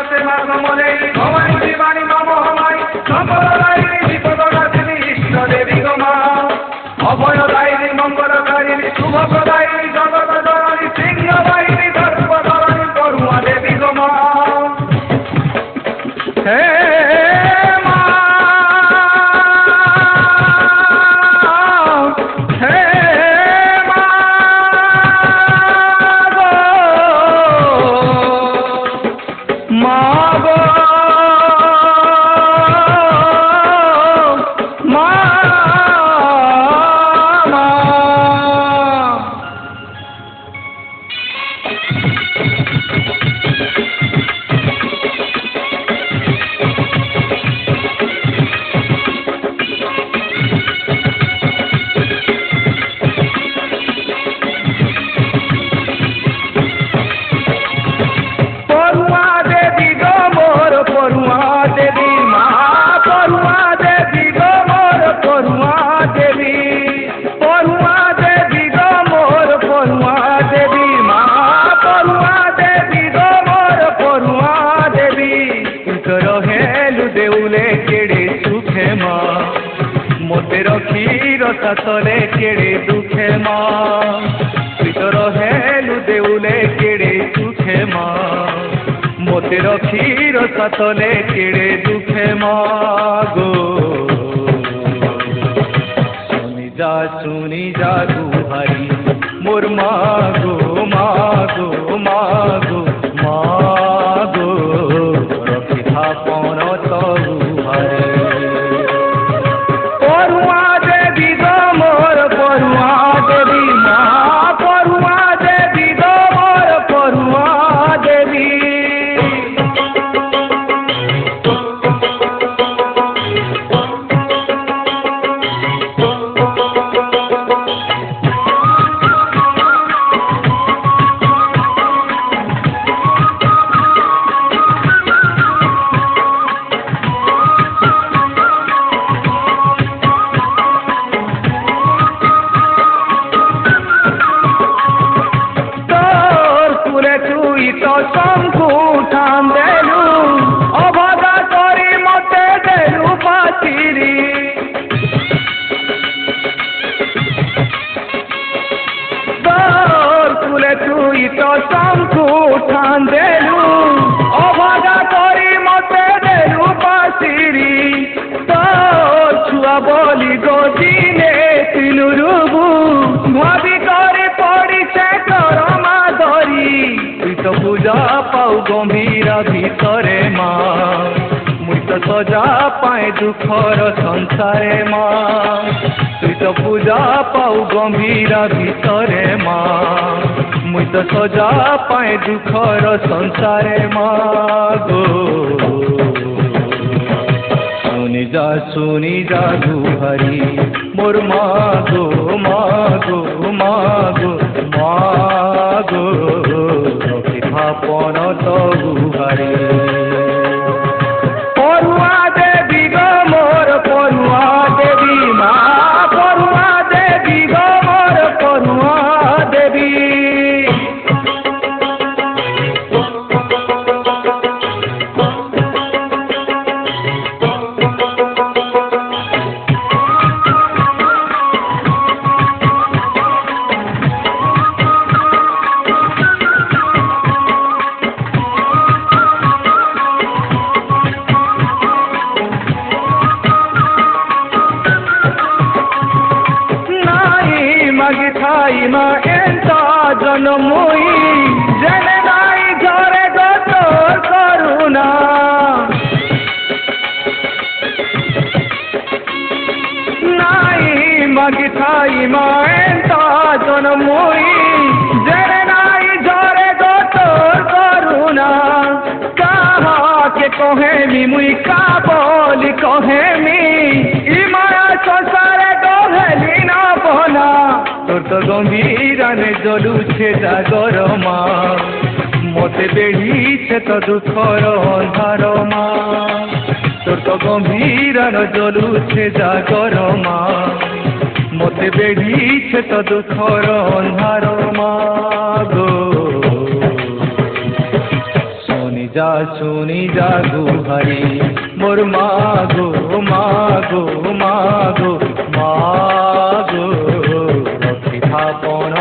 আসতে মাগমলে ভবানী বাণী নম হমাই সম্পদায়িনী বিপদনাশিনী ইষ্ট দেবী গো মা অভয়দায়িনী মঙ্গলকারিণী শুভপ্রদায়িনী জগৎ জননী সিংহবাহিনী ধর্মধরণী করুণা দেবী গো মা হে মা হে মা গো মা গো মা मोते रखीर सातले केड़े दुखे माँ तुई हेलु देउले केड़े सुखे माँ मोते रखीर सातले केड़े दुखे माँ गो सुनी जा गुहारी मोर माँ गो माँ गो माँ गो माँ गो रखी था पौन तो गुहारी बोली गोदिने तिलुरुबु भाभी करे पड़ी से करमा धरी तुई तो पूजा पाऊ गंभीर भीतरे माँ मुई तो सजा पाए दुखर संसारे माँ तुई तो पूजा पाऊ गंभीर भीतरे माँ मुई तो सजा पाए दुखर संसारे माँ गो सुनी जा गुहारी मोर माँ गो माँ गो माँ गो माँ गो रखी थापन तो गुहारी परुआ देवी गो मोर परुआ देवी माँ परुआ देवी गो मोर परुआ देवी खाई माँ एंता जनमुई जने नाई घरे गोतोर करुणा नाई मागी खाई माँ एंता जनमुई जने नाई घरे गोतोर करुणा कहा के कहेमी मुई का बोली कहेमी इमाया संसारे गोहेली ना बना तोर तो गंभीराने जलुछे जागर माँ मते बेढ़ीछे तो दुखर अंधार माँ तोर तो गंभीरान जलुछे जागर माँ मते बेढ़ीछे तो दुखर अंधार माँ गो যা শুনি যা গুহারি মোর মাগো মাগো মাগো মাগো রক্ষে থাপন